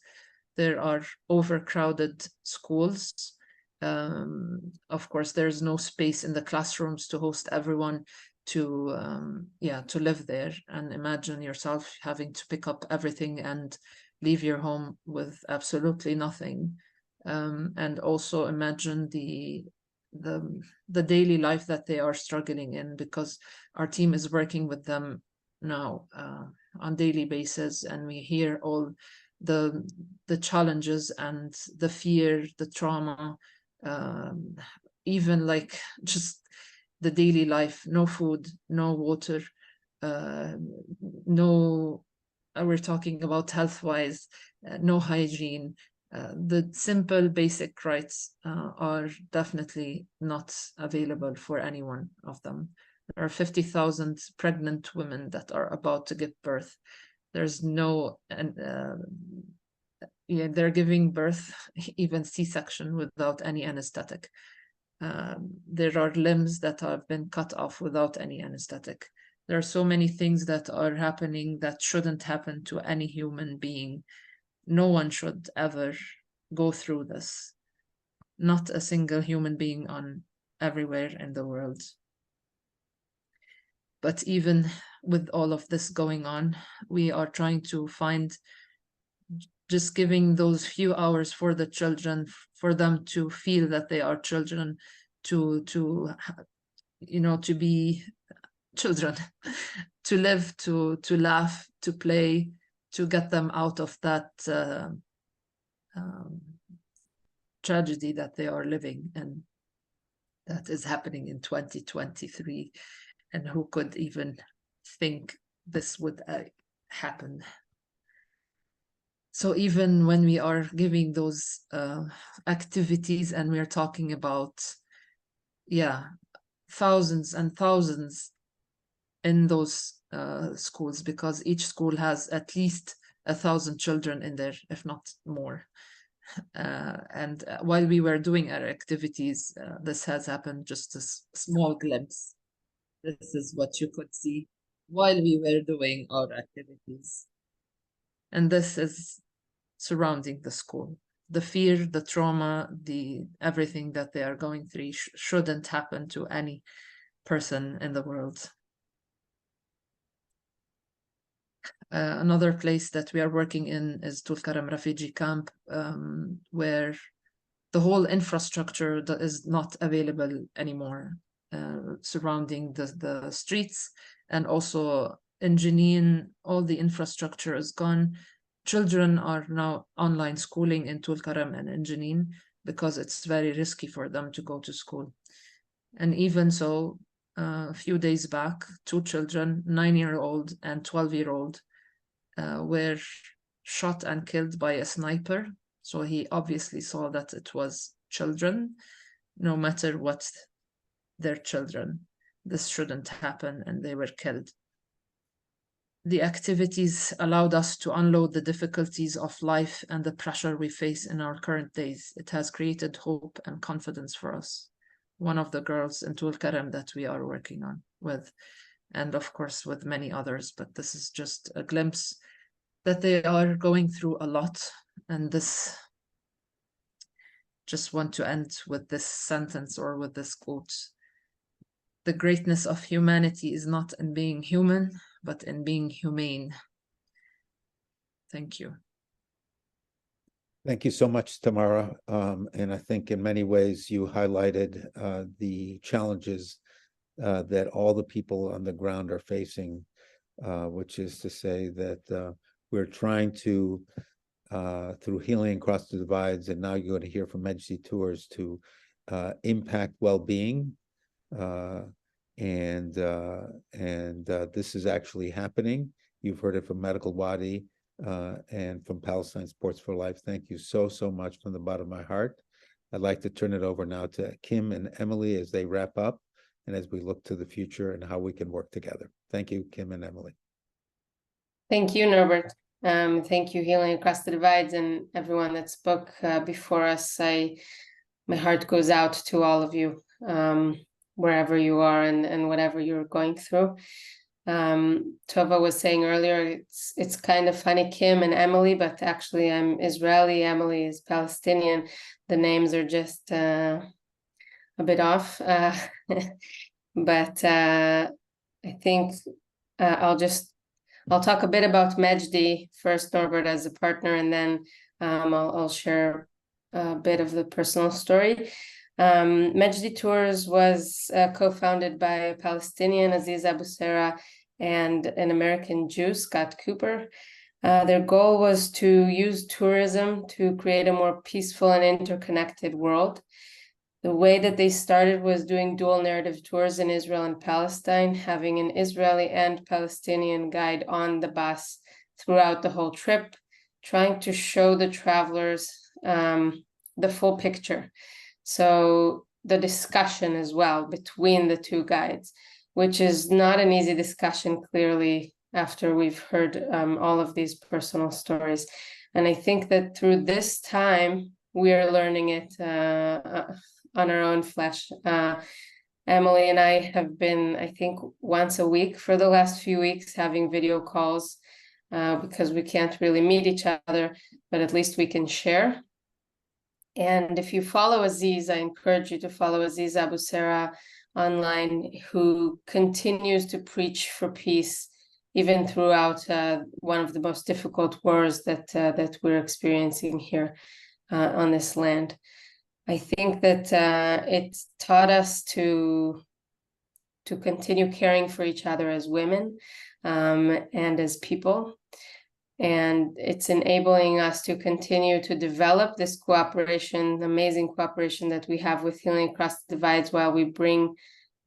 There are overcrowded schools, Of course, there's no space in the classrooms to host everyone to live there. And imagine yourself having to pick up everything and leave your home with absolutely nothing. And also imagine the daily life that they are struggling in, because our team is working with them now on daily basis, and we hear all the challenges and the fear, the trauma, even like just the daily life, no food, no water, no, we're talking about health-wise, no hygiene. The simple basic rights are definitely not available for any one of them. There are 50,000 pregnant women that are about to give birth. There's no, they're giving birth, even C-section, without any anesthetic. There are limbs that have been cut off without any anesthetic. There are so many things that are happening that shouldn't happen to any human being. No one should ever go through this. Not a single human being on everywhere in the world. But even with all of this going on, we are trying to find just giving those few hours for the children, for them to feel that they are children, to be children, to live, to laugh, to play, to get them out of that tragedy that they are living in, that is happening in 2023. And who could even think this would happen? So even when we are giving those activities, and we are talking about, thousands and thousands in those schools, because each school has at least 1,000 children in there, if not more. And while we were doing our activities, this has happened, just a small glimpse. This is what you could see while we were doing our activities. And this is surrounding the school. The fear, the trauma, everything that they are going through shouldn't happen to any person in the world. Another place that we are working in is Tulkarem refugee camp, where the whole infrastructure that is not available anymore, surrounding the streets, and also in Jenin, all the infrastructure is gone. Children are now online schooling in Tulkarem and in Jenin because it's very risky for them to go to school. And even so, a few days back, 2 children, 9-year-old and 12-year-old, were shot and killed by a sniper. So he obviously saw that it was children, no matter what, they're children. This shouldn't happen, and they were killed. The activities allowed us to unload the difficulties of life and the pressure we face in our current days. It has created hope and confidence for us. One of the girls in Tulkarem that we are working on with, and of course with many others, but this is just a glimpse that they are going through a lot. And this, just want to end with this sentence, or with this quote: the greatness of humanity is not in being human, but in being humane. Thank you. Thank you so much, Tamara. And I think in many ways you highlighted the challenges that all the people on the ground are facing, which is to say that we're trying to, through Healing Across the Divides, and now you're going to hear from Emergency Tours, to impact well-being. And this is actually happening. You've heard it from Medical Wadi and from Palestine Sports for Life. Thank you so much from the bottom of my heart. I'd like to turn it over now to Kim and Emily as they wrap up, and as we look to the future and how we can work together. Thank you, Kim and Emily. Thank you, Norbert. Thank you, Healing Across the Divides, and everyone that spoke before us. My heart goes out to all of you, wherever you are and whatever you're going through. Tova was saying earlier, it's kind of funny, Kim and Emily, but actually I'm Israeli, Emily is Palestinian. The names are just a bit off. But I think I'll talk a bit about Mejdi first, Norbert, as a partner, and then I'll share a bit of the personal story. Mejdi Tours was co-founded by a Palestinian, Aziz Abu Sera, and an American Jew, Scott Cooper. Their goal was to use tourism to create a more peaceful and interconnected world. The way that they started was doing dual narrative tours in Israel and Palestine, having an Israeli and Palestinian guide on the bus throughout the whole trip, trying to show the travelers the full picture. So the discussion as well between the two guides, which is not an easy discussion, clearly, after we've heard all of these personal stories. And I think that through this time, we are learning it on our own flesh. Emily and I have been, I think, once a week for the last few weeks having video calls because we can't really meet each other, but at least we can share. And if you follow Aziz, I encourage you to follow Aziz Abu Sera online, who continues to preach for peace even throughout one of the most difficult wars that we're experiencing here on this land. I think that it taught us to continue caring for each other as women and as people. And it's enabling us to continue to develop this cooperation, amazing cooperation that we have with Healing Across the Divides, while we bring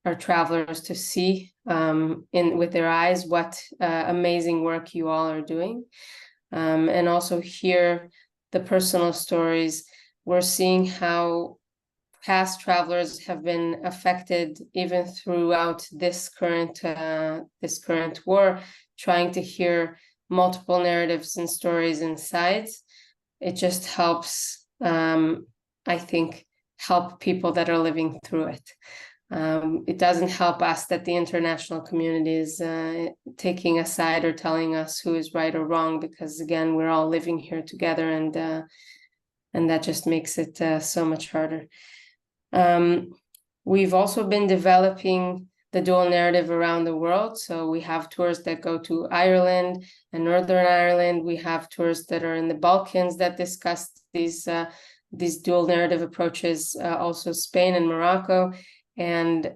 our travelers to see with their eyes what amazing work you all are doing. And also hear the personal stories. We're seeing how past travelers have been affected even throughout this current war, trying to hear multiple narratives and stories and sides. It just helps, I think, help people that are living through it. It doesn't help us that the international community is taking a side or telling us who is right or wrong, because again, we're all living here together, and that just makes it so much harder. We've also been developing the dual narrative around the world. So we have tours that go to Ireland and Northern Ireland. We have tours that are in the Balkans that discuss these dual narrative approaches, also Spain and Morocco. And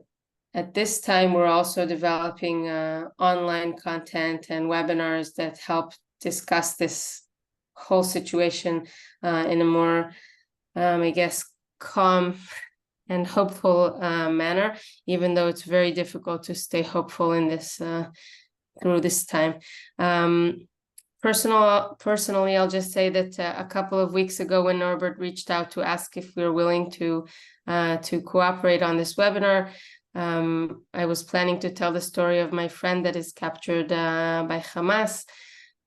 at this time, we're also developing online content and webinars that help discuss this whole situation in a more, I guess, calm and hopeful manner, even though it's very difficult to stay hopeful in this through this time. Personally, I'll just say that a couple of weeks ago, when Norbert reached out to ask if we were willing to cooperate on this webinar, I was planning to tell the story of my friend that is captured by Hamas,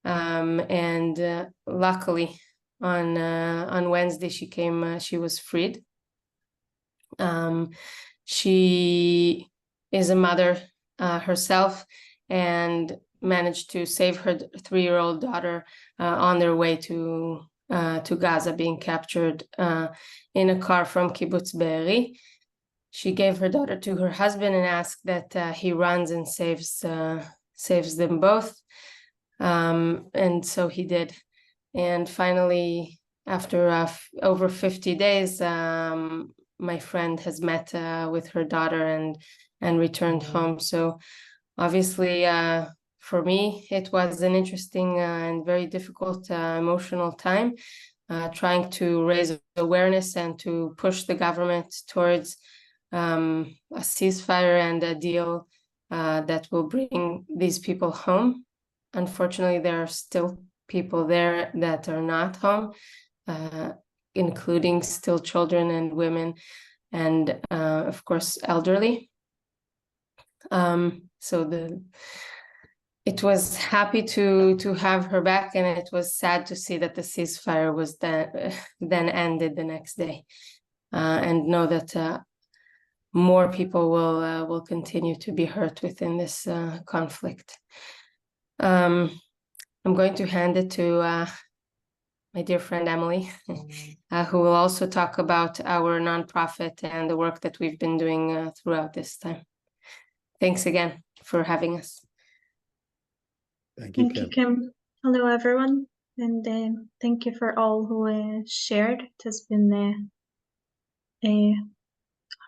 and luckily on Wednesday she came. She was freed. She is a mother herself, and managed to save her 3-year-old daughter on their way to Gaza, being captured in a car from Kibbutz Be'eri. She gave her daughter to her husband and asked that he runs and saves them both, and so he did. And finally, after over 50 days, my friend has met with her daughter and returned home. So obviously, for me, it was an interesting and very difficult emotional time, trying to raise awareness and to push the government towards a ceasefire and a deal that will bring these people home. Unfortunately, there are still people there that are not home, including still children and women, and of course elderly. So it was happy to have her back, and it was sad to see that the ceasefire was then ended the next day, and know that more people will continue to be hurt within this conflict. I'm going to hand it to my dear friend Emily, who will also talk about our nonprofit and the work that we've been doing throughout this time. Thanks again for having us. Thank you, Thank you, Kim. Kim. Hello, everyone, and thank you for all who shared. It has been a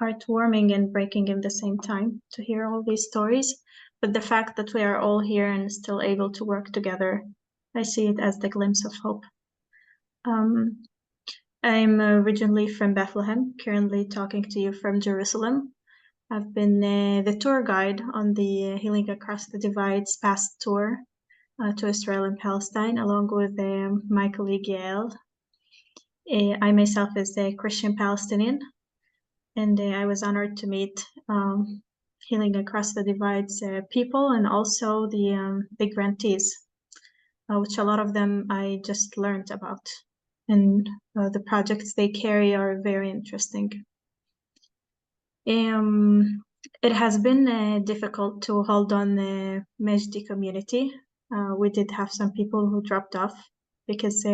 heartwarming and breaking at the same time to hear all these stories. But the fact that we are all here and still able to work together, I see it as the glimpse of hope. I'm originally from Bethlehem, currently talking to you from Jerusalem. I've been the tour guide on the Healing Across the Divides past tour to Israel and Palestine, along with my colleague Yael. I myself is a Christian Palestinian, and I was honored to meet Healing Across the Divides people and also the grantees, which a lot of them I just learned about. And the projects they carry are very interesting. It has been difficult to hold on the Mejdi community. We did have some people who dropped off because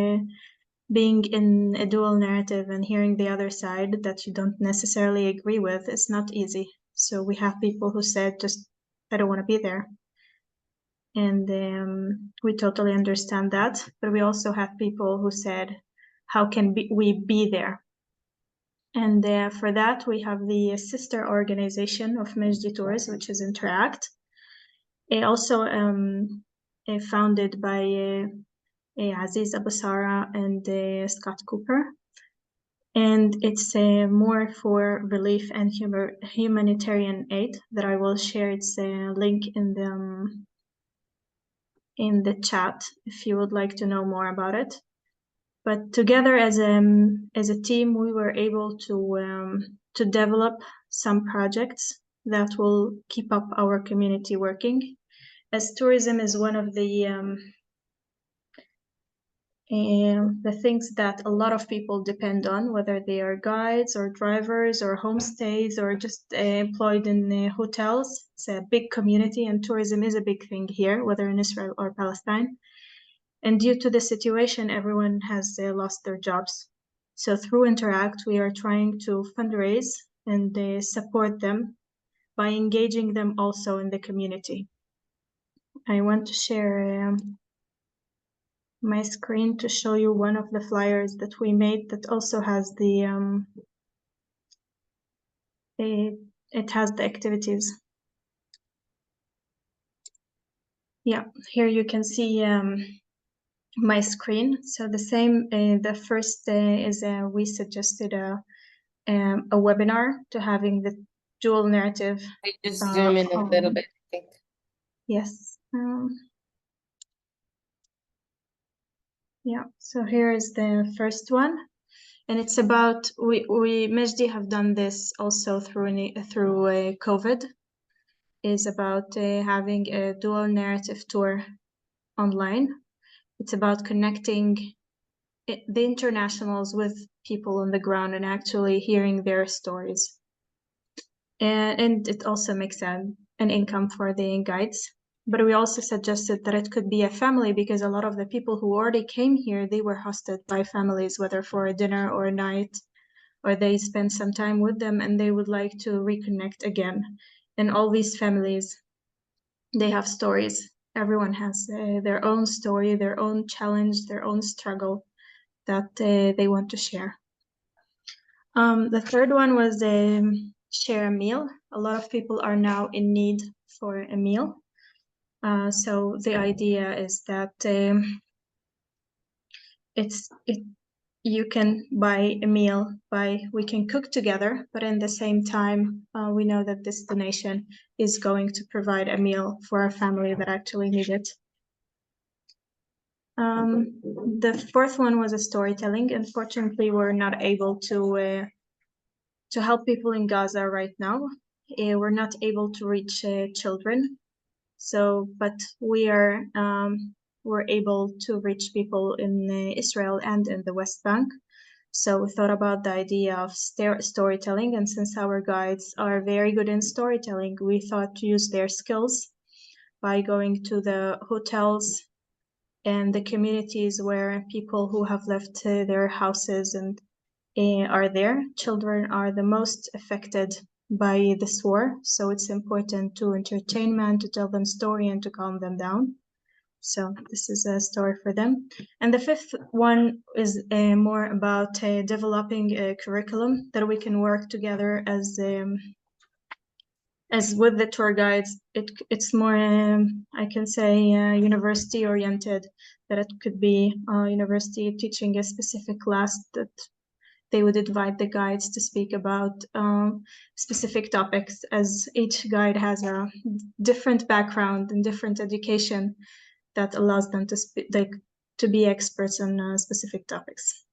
being in a dual narrative and hearing the other side that you don't necessarily agree with is not easy. So we have people who said, just, I don't want to be there. And we totally understand that. But we also have people who said, how can we be there? And for that, we have the sister organization of Mejdi Tours, which is Interact. It also founded by Aziz Abusara and Scott Cooper. And it's more for relief and humanitarian aid that I will share its link in the chat if you would like to know more about it. But together as a team, we were able to develop some projects that will keep up our community working, as tourism is one of the things that a lot of people depend on, whether they are guides or drivers or homestays or just employed in hotels. It's a big community, and tourism is a big thing here, whether in Israel or Palestine. And due to the situation, everyone has lost their jobs. So through Interact, we are trying to fundraise and support them by engaging them also in the community. I want to share my screen to show you one of the flyers that we made that also has the it has the activities. Yeah, here you can see my screen. So the same, the first is we suggested a webinar to having the dual narrative. I just zoom in a little bit, I think. Yes. Yeah, so here is the first one. And it's about, we Mejdi have done this also through COVID, is about having a dual narrative tour online. It's about connecting the internationals with people on the ground and actually hearing their stories. And it also makes an income for the guides. But we also suggested that it could be a family, because a lot of the people who already came here, they were hosted by families, whether for a dinner or a night, or they spent some time with them and they would like to reconnect again. And all these families, they have stories. Everyone has their own story, their own challenge, their own struggle that they want to share. The third one was share a meal. A lot of people are now in need for a meal. So the idea is that you can buy a meal we can cook together, but in the same time, we know that this donation is going to provide a meal for a family that actually need it. The fourth one was a storytelling. Unfortunately, we're not able to help people in Gaza right now. We're not able to reach children. So, but we're able to reach people in Israel and in the West Bank. So we thought about the idea of storytelling, and since our guides are very good in storytelling, we thought to use their skills by going to the hotels and the communities where people who have left their houses and are there. Children are the most affected by this war, so it's important to entertain them, to tell them story and to calm them down. So this is a story for them. And the fifth one is more about developing a curriculum that we can work together as with the tour guides. It's more, I can say, university oriented, that it could be university teaching a specific class that they would invite the guides to speak about specific topics, as each guide has a different background and different education that allows them to be experts on specific topics.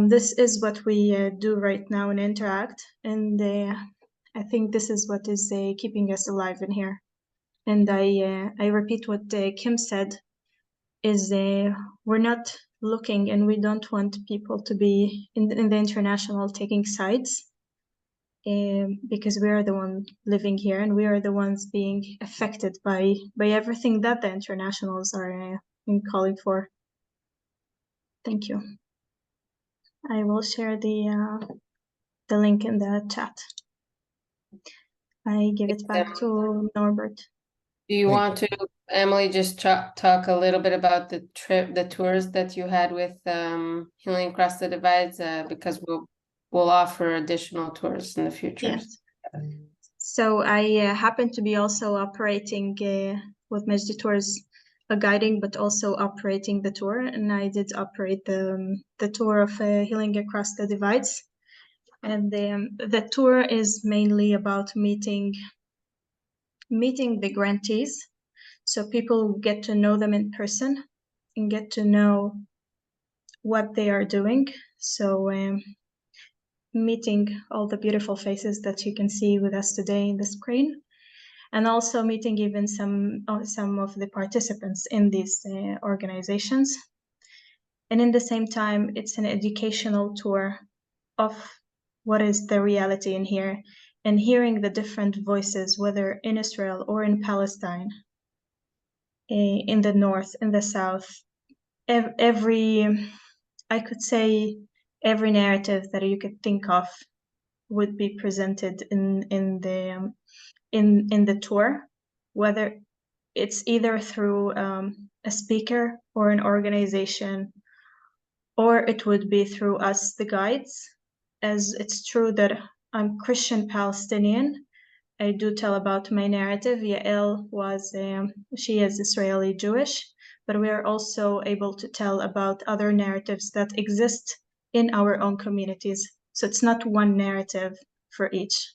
This is what we do right now in Interact, and I think this is what is keeping us alive in here. And I repeat what Kim said, is we're not looking, and we don't want people to be in the international taking sides, because we are the one living here, and we are the ones being affected by everything that the internationals are calling for. Thank you. I will share the link in the chat. I give it back to Norbert. Do you Thank want to, Emily, just talk a little bit about the tours that you had with Healing Across the Divides, because we'll offer additional tours in the future. Yes. So I happen to be also operating with Majdi Tours, guiding, but also operating the tour, and I did operate the tour of Healing Across the Divides. And the tour is mainly about meeting the grantees, so people get to know them in person and get to know what they are doing. So meeting all the beautiful faces that you can see with us today in the screen, and also meeting even some of the participants in these organizations. And in the same time, it's an educational tour of what is the reality in here, and hearing the different voices, whether in Israel or in Palestine, in the north, in the south, I could say every narrative that you could think of would be presented in the tour, whether it's either through a speaker or an organization, or it would be through us, the guides. As it's true that I'm Christian Palestinian, I do tell about my narrative. Yael she is Israeli Jewish, but we are also able to tell about other narratives that exist in our own communities. So it's not one narrative for each.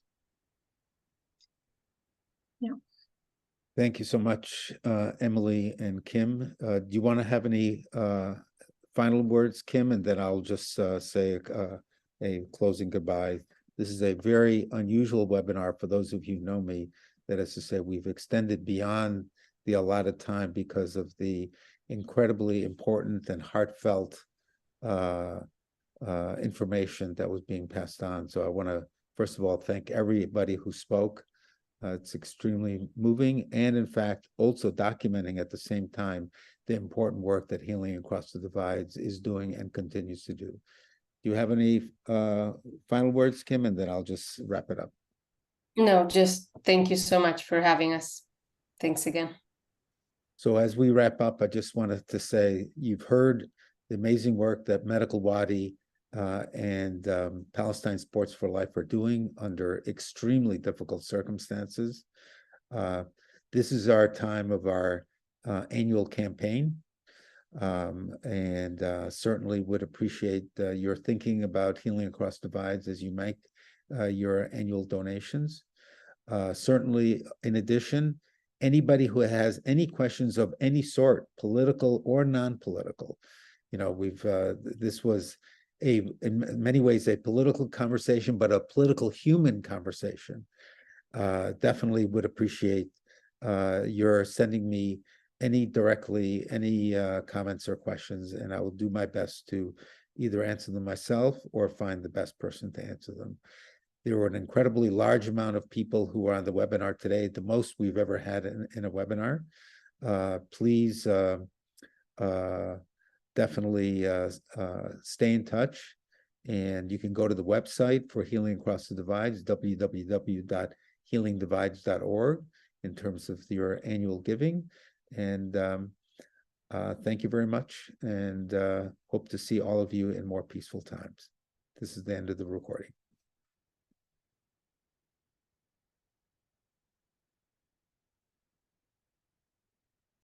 Yeah. Thank you so much, Emily and Kim. Do you want to have any final words, Kim? And then I'll just say a closing goodbye. This is a very unusual webinar for those of you who know me. That is to say, we've extended beyond the allotted time because of the incredibly important and heartfelt information that was being passed on. So I want to, first of all, thank everybody who spoke. It's extremely moving, and in fact, also documenting at the same time the important work that Healing Across the Divides is doing and continues to do. Do you have any final words, Kim? And then I'll just wrap it up. No, just thank you so much for having us. Thanks again. So as we wrap up, I just wanted to say, you've heard the amazing work that Medical Wadi and Palestine Sports for Life are doing under extremely difficult circumstances. This is our time of our annual campaign, and certainly would appreciate your thinking about Healing Across Divides as you make your annual donations. Certainly, in addition, anybody who has any questions of any sort, political or non-political, this was in many ways a political conversation, but a political human conversation. Definitely would appreciate your sending me any comments or questions, and I will do my best to either answer them myself or find the best person to answer them. There were an incredibly large amount of people who are on the webinar today, the most we've ever had in a webinar. Please definitely stay in touch. And you can go to the website for Healing Across the Divides, www.healingdivides.org, in terms of your annual giving. And thank you very much, and hope to see all of you in more peaceful times. This is the end of the recording.